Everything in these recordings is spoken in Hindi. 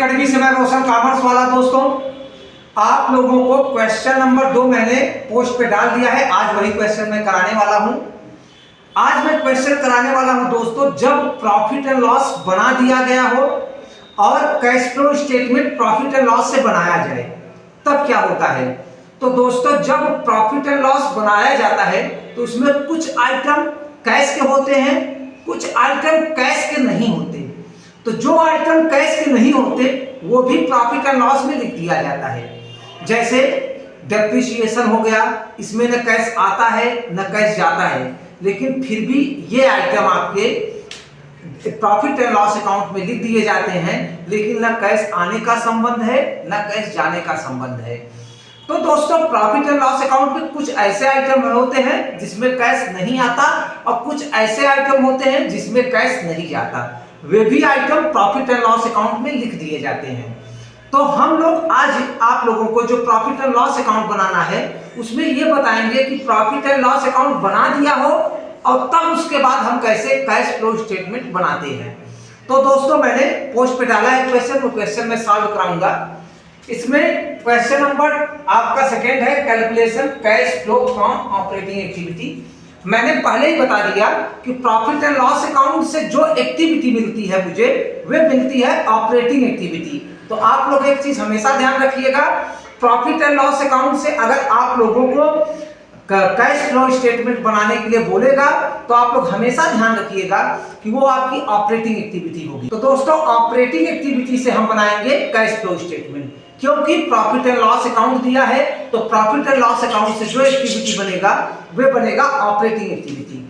एकेडमी से मैं रोशन कॉमर्स वाला। दोस्तों, आप लोगों को क्वेश्चन नंबर 2 मैंने पोस्ट पे डाल दिया है। आज वही क्वेश्चन मैं कराने वाला हूं। आज मैं क्वेश्चन कराने वाला हूं दोस्तों, जब प्रॉफिट एंड लॉस बना दिया गया हो और cash flow statement profit and loss से बनाया जाए तब क्या होता है। तो दोस्तों, जब प्रॉफिट एंड लॉस बनाया जाता है तो उसमें कुछ आइटम कैश के होते हैं, कुछ आइटम कैश के नहीं होते। तो जो आइटम कैश के नहीं होते वो भी प्रॉफिट एंड लॉस में लिख दिया जाता है। जैसे डेप्रिसिएशन हो गया, इसमें न कैश आता है न कैश जाता है, लेकिन फिर भी ये आइटम आपके प्रॉफिट एंड लॉस अकाउंट में लिख दिए जाते हैं, लेकिन न कैश आने का संबंध है न कैश जाने का संबंध है। तो दोस्तों, प्रॉफिट एंड लॉस अकाउंट में कुछ ऐसे आइटम होते हैं जिसमें कैश नहीं आता और कुछ ऐसे आइटम होते हैं जिसमें कैश नहीं जाता। वे भी item profit and loss account में लिख दिए जाते हैं। तो हम लोग आज आप लोगों को जो प्रॉफिट एंड लॉस अकाउंट बनाना है उसमें ये बताएंगे कि प्रॉफिट एंड लॉस अकाउंट बना दिया हो और तब उसके बाद हम कैसे कैश फ्लो स्टेटमेंट बनाते हैं। तो दोस्तों, मैंने पोस्ट पे डाला है क्वेश्चन, वो क्वेश्चन मैं सॉल्व कराऊंगा। इसमें क्वेश्चन नंबर आपका सेकेंड है, calculation cash flow from operating activity. मैंने पहले ही बता दिया कि प्रॉफिट एंड लॉस अकाउंट से जो एक्टिविटी मिलती है मुझे, वे मिलती है ऑपरेटिंग एक्टिविटी। तो आप लोग एक चीज हमेशा ध्यान रखिएगा, प्रॉफिट एंड लॉस अकाउंट से अगर आप लोगों को कैश फ्लो स्टेटमेंट बनाने के लिए बोलेगा तो आप लोग हमेशा ध्यान रखिएगा कि वो आपकी ऑपरेटिंग एक्टिविटी होगी। तो दोस्तों, ऑपरेटिंग एक्टिविटी से हम बनाएंगे कैश फ्लो स्टेटमेंट, क्योंकि प्रॉफिट एंड लॉस अकाउंट दिया है। तो प्रॉफिट एंड लॉस अकाउंट से जो एक्टिविटी बनेगा वे बनेगा ऑपरेटिंग एक्टिविटी।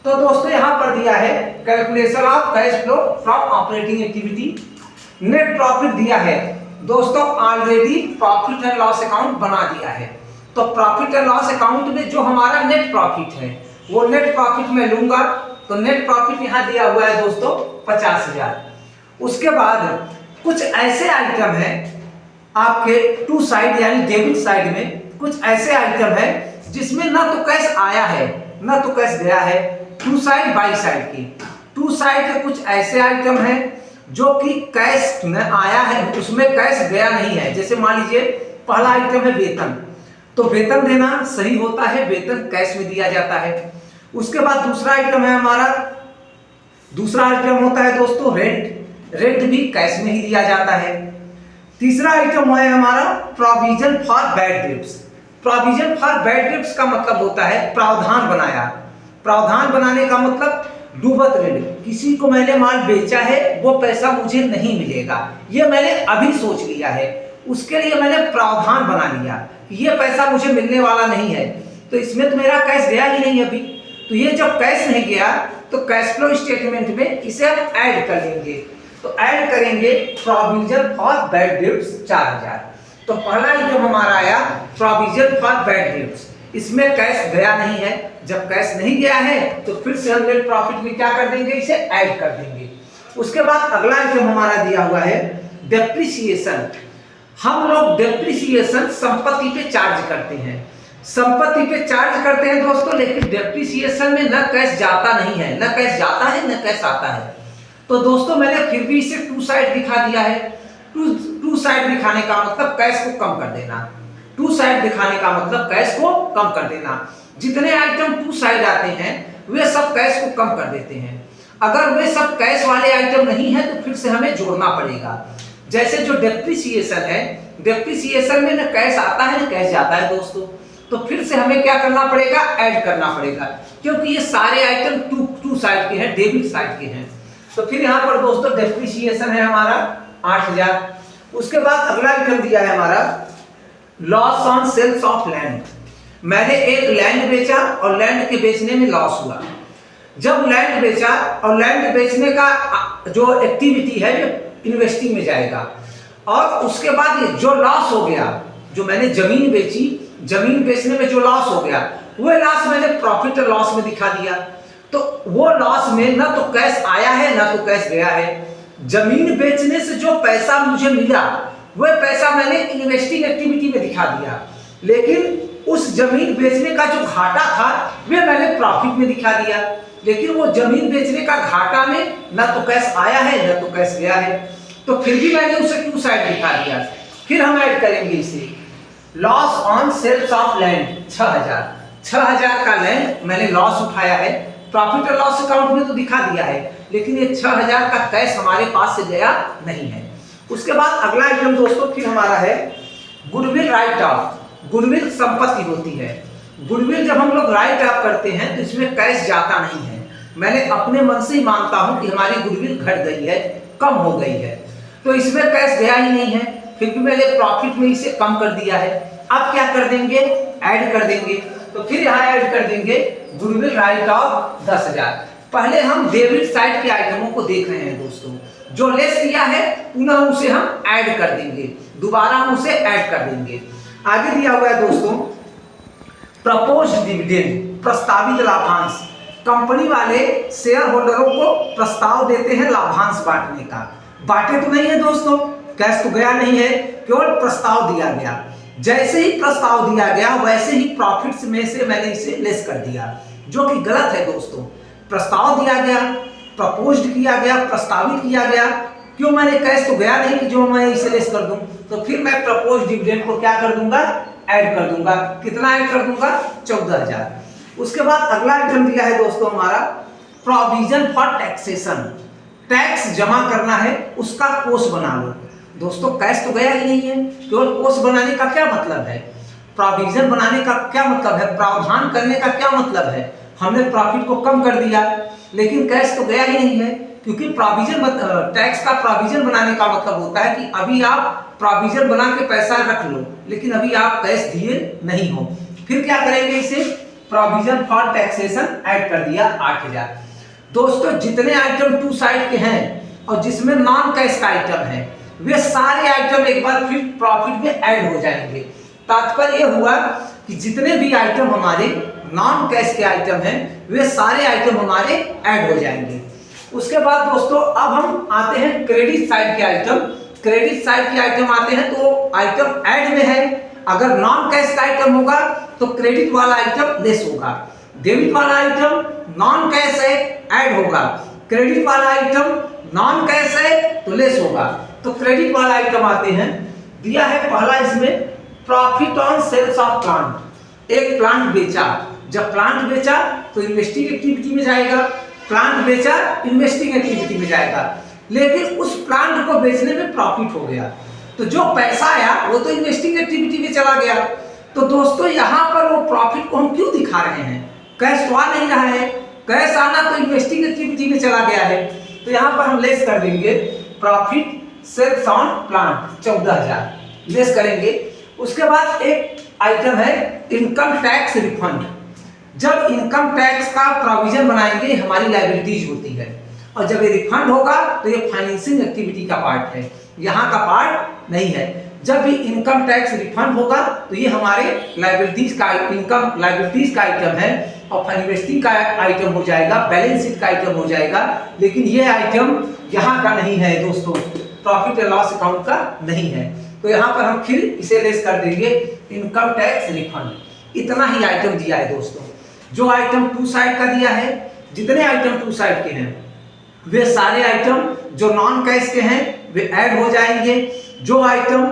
तो दोस्तों, यहां पर दिया है calculation of cash flow from operating activity. Net profit दिया है दोस्तों, already profit and loss account बना दिया है। तो प्रॉफिट एंड लॉस अकाउंट में जो हमारा नेट प्रॉफिट है वो नेट प्रॉफिट में लूंगा। तो नेट प्रॉफिट यहां दिया हुआ है दोस्तों 50,000। उसके बाद कुछ ऐसे आइटम है आपके टू साइड यानी डेबिट साइड में, कुछ ऐसे आइटम है जिसमें ना तो कैश आया है ना तो कैश गया है। टू साइड बाई साइड की, टू साइड के कुछ ऐसे आइटम है जो कि कैश न आया है, उसमें कैश गया नहीं है। जैसे मान लीजिए पहला आइटम है वेतन, तो वेतन देना सही होता है, वेतन कैश में दिया जाता है। उसके बाद दूसरा आइटम है हमारा, दूसरा आइटम होता है दोस्तों रेंट, रेंट भी कैश में ही दिया जाता है। तीसरा आइटम है हमारा provision for bad debts. Provision for bad debts का मतलब होता है प्रावधान बनाया। प्रावधान बनाने का मतलब डूबत ऋण, किसी को मैंने माल बेचा है वो पैसा मुझे नहीं मिलेगा, ये मैंने अभी सोच लिया है, उसके लिए मैंने प्रावधान बना लिया कि ये पैसा मुझे मिलने वाला नहीं है, तो इसमें तो मेरा कैश गया ही नहीं अभी। तो ये जब कैश नहीं गया तो कैश फ्लो स्टेटमेंट में इसे हम ऐड कर लेंगे। तो ऐड करेंगे प्रोविजन फॉर बैड डेब्ट्स 4000। तो पहला आइटम हमारा आया प्रोविजन फॉर बैड डेब्ट्स, इसमें कैश गया नहीं है। जब कैश नहीं गया है तो फिर से हम नेट प्रॉफिट में क्या कर देंगे, इसे ऐड कर देंगे। उसके बाद अगला आइटम हमारा दिया हुआ है डेप्रिसिएशन। हम लोग डेप्रिसिएशन संपत्ति पे चार्ज करते हैं, संपत्ति पे चार्ज करते हैं दोस्तों, लेकिन डेप्रिसिएशन में न कैश जाता नहीं है, न कैश जाता है न कैश आता है। तो दोस्तों, मैंने फिर भी इसे टू साइड दिखा दिया है। टू साइड दिखाने का मतलब कैश को कम कर देना, टू साइड दिखाने का मतलब कैश को कम कर देना। जितने आइटम टू साइड आते हैं वे सब कैश को कम कर देते हैं। अगर वे सब कैश वाले आइटम नहीं है तो फिर से हमें जोड़ना पड़ेगा। जैसे जो डेप्रिसिएशन है, डेप्रिसिएशन में न कैश आता है न कैश जाता है दोस्तों, तो फिर से हमें क्या करना पड़ेगा, ऐड करना पड़ेगा, क्योंकि ये सारे आइटम टू साइड के हैं, डेबिट साइड के हैं। तो फिर यहाँ पर दोस्तों डेप्रिसिएशन है हमारा 8000। उसके बाद अगला आइटम दिया है हमारा loss on sales of land. मैंने एक लैंड बेचा और लैंड के बेचने में लॉस हुआ। जब लैंड बेचा और लैंड बेचने का जो एक्टिविटी है ये इन्वेस्टिंग में जाएगा, और उसके बाद ये जो लॉस हो गया, जो मैंने जमीन बेची, जमीन बेचने में जो लॉस हो गया वो लॉस मैंने प्रॉफिट और लॉस में दिखा दिया। तो वो लॉस में ना तो कैश आया है ना तो कैश गया है। जमीन बेचने से जो पैसा मुझे मिला वह पैसा मैंने इन्वेस्टिंग एक्टिविटी में दिखा दिया, लेकिन उस जमीन बेचने का जो घाटा था वह मैंने प्रॉफिट में दिखा दिया। लेकिन वो जमीन बेचने का घाटा में ना तो कैश आया है ना तो कैश गया है। तो फिर भी मैंने उसे टू साइड दिखा दिया। फिर हम ऐड करेंगे इसे loss on sales of land 6000 का लैंड मैंने लॉस उठाया है, प्रॉफिट और लॉस अकाउंट में तो दिखा दिया है, लेकिन ये 6000 का कैश हमारे पास से गया नहीं है। उसके बाद अगला आइटम दोस्तों फिर हमारा है गुडविल राइट ऑफ। गुडविल संपत्ति होती है। गुडविल जब हम लोग राइट ऑफ करते हैं तो इसमें कैश जाता नहीं है। मैंने अपने मन से ही मानता हूं कि हमारी गुडविल घट गई है, कम हो गई है, तो इसमें कैश गया ही नहीं है, फिर भी मैंने प्रॉफिट में इसे कम कर दिया है। अब क्या कर देंगे, ऐड कर देंगे। तो फिर यहाँ ऐड कर देंगे गुडविल राइट ऑफ 10,000। पहले हम डेबिट साइड के आइटमों को देख रहे हैं दोस्तों, जो लेस किया है पुनः उसे हम ऐड कर देंगे, दोबारा हम उसे ऐड कर देंगे। आगे दिया हुआ है दोस्तों प्रपोज्ड डिविडेंड, प्रस्तावित लाभांश। कंपनी वाले शेयर होल्डरों को प्रस्ताव देते हैं लाभांश बांटने का। बांटे तो नहीं है दोस्तों, कैश तो गया नहीं है, केवल प्रस्ताव दिया गया। जैसे ही प्रस्ताव दिया गया वैसे ही प्रॉफिट्स में से मैंने इसे लेस कर दिया, जो कि गलत है दोस्तों। प्रस्ताव दिया गया, प्रपोज्ड किया गया, प्रस्तावित किया गया, क्यों, मैंने कैश तो गया नहीं कि जो मैं इसे लेस कर दूं। तो फिर मैं प्रपोज्ड डिविडेंड को क्या कर दूंगा, ऐड कर दूंगा। कितना ऐड कर दूंगा, 14,000। उसके बाद अगला आइटम दिया है दोस्तों हमारा प्रोविजन फॉर टैक्सेशन। टैक्स जमा करना है, उसका कोष बना लो। दोस्तों कैश तो गया ही नहीं है, केवल कोष बनाने का क्या मतलब है, प्रोविजन बनाने का क्या मतलब है, प्रावधान करने का क्या मतलब है। हमने प्रॉफिट को कम कर दिया, लेकिन कैश तो गया ही नहीं है, क्योंकि प्रोविजन टैक्स का प्रोविजन बनाने का मतलब होता है कि अभी आप प्रोविजन बना के पैसा रख लो, लेकिन अभी आप कैश दिए नहीं हो। फिर क्या करेंगे, इसे प्रोविजन फॉर टैक्सेशन ऐड कर दिया 8,000। दोस्तों जितने आइटम टू साइड के हैं और जिसमें नॉन कैश का आइटम है, वे सारे आइटम एक बार फिर प्रॉफिट में ऐड हो जाएंगे। तात्पर्य यह हुआ कि जितने भी आइटम हमारे नॉन कैश के आइटम हैं, वे सारे आइटम हमारे ऐड हो जाएंगे। उसके बाद दोस्तों अब हम आते हैं क्रेडिट साइड के आइटम। क्रेडिट साइड के आइटम आते हैं तो आइटम ऐड में है। अगर नॉन कैश का आइटम होगा तो क्रेडिट वाला आइटम लेस होगा, डेबिट वाला आइटम नॉन कैश है, ऐड होगा, क्रेडिट वाला आइटम नॉन कैश है तो लेस होगा। तो क्रेडिट वाला आइटम आते हैं, दिया है पहला इसमें profit on sales of plant. एक प्लांट बेचा, जब प्लांट बेचा तो इन्वेस्टिंग एक्टिविटी में जाएगा, प्लांट बेचा इन्वेस्टिंग एक्टिविटी में जाएगा, लेकिन उस प्लांट को बेचने में प्रॉफिट हो गया, तो जो पैसा आया वो तो इन्वेस्टिंग एक्टिविटी में चला गया। तो दोस्तों यहाँ पर वो प्रॉफिट को हम क्यों दिखा रहे हैं, कैश तो आ नहीं रहा है, कैश आना तो इन्वेस्टिंग एक्टिविटी में चला गया है। तो यहाँ पर हम लेस कर देंगे profit sales on plant 14,000 less करेंगे। उसके बाद एक आइटम है इनकम टैक्स रिफंड। जब इनकम टैक्स का प्रोविजन बनाएंगे हमारी लायबिलिटीज होती है, और जब ये रिफंड होगा तो ये फाइनेंसिंग एक्टिविटी का पार्ट है, यहाँ का पार्ट नहीं है। जब भी इनकम टैक्स रिफंड होगा तो ये हमारे लायबिलिटीज का इनकम लायबिलिटीज का आइटम है और इन्वेस्टिंग का आइटम हो जाएगा, बैलेंस शीट का आइटम हो जाएगा, लेकिन ये आइटम यहाँ का नहीं है दोस्तों, प्रॉफिट एंड लॉस अकाउंट का नहीं है। तो यहाँ पर हम फिर इसे लेस कर देंगे इनकम टैक्स रिफंड। इतना ही आइटम दिया है दोस्तों। जो आइटम टू साइड का दिया है, जितने आइटम टू साइड के हैं वे सारे आइटम जो नॉन कैश के हैं वे ऐड हो जाएंगे। जो आइटम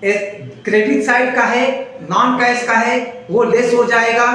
क्रेडिट साइड का है, नॉन कैश का है, वो लेस हो जाएगा,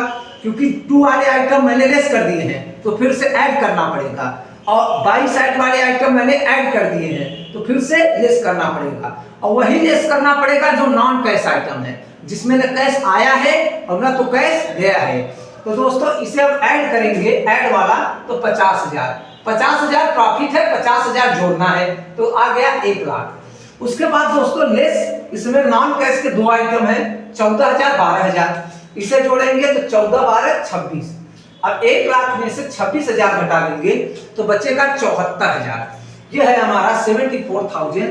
क्योंकि टू वाले आइटम मैंने लेस कर दिए हैं तो फिर से ऐड करना पड़ेगा, और बाई साइड वाले आइटम मैंने ऐड कर दिए हैं तो फिर से लेस करना पड़ेगा, और वही लेस करना पड़ेगा जो नॉन कैश आइटम है, जिसमें न कैश आया है और न तो कैश गया है। तो दोस्तों इसे अब ऐड करेंगे, ऐड वाला, तो 50,000 प्रॉफिट है, 50,000 जोड़ना है तो आ गया 1 लाख। उसके बाद दोस्तों लेस, इसमें नॉन कैश के दो आइटम है, 14,000 12,000, इसे जोड़ेंगे तो 14 12 26। अब 1 लाख में से 26,000 घटा देंगे तो बचेगा 74,000। यह है हमारा 74,000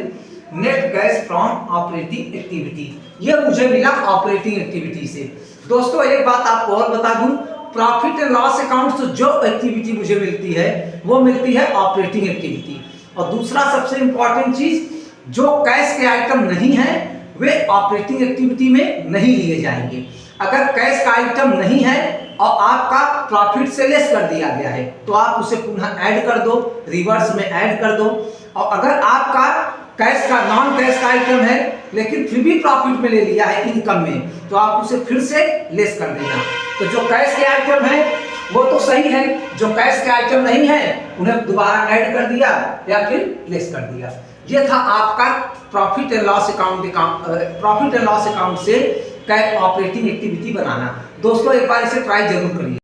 net cash from operating activity. यह मुझे मिला ऑपरेटिंग एक्टिविटी से। दोस्तों एक बात आपको और बता दूं, प्रॉफिट एंड लॉस अकाउंट से जो एक्टिविटी मुझे मिलती है वो मिलती है ऑपरेटिंग एक्टिविटी। और दूसरा सबसे इंपॉर्टेंट चीज, जो कैश के आइटम नहीं है वे ऑपरेटिंग एक्टिविटी में नहीं लिए जाएंगे। अगर कैश का आइटम नहीं है और आपका प्रॉफिट से लेस कर दिया गया है तो आप उसे पुनः ऐड कर दो, रिवर्स में ऐड कर दो। और अगर आपका कैश का नॉन कैश का आइटम है लेकिन फिर भी प्रॉफिट में ले लिया है इनकम में, तो आप उसे फिर से लेस कर देना। तो जो कैश के आइटम है वो तो सही है, जो कैश के आइटम नहीं है उन्हें दोबारा ऐड कर दिया या फिर लेस कर दिया। ये था आपका प्रॉफिट एंड लॉस अकाउंट से ऑपरेटिंग एक्टिविटी बनाना। दोस्तों एक बार इसे ट्राई जरूर करिए।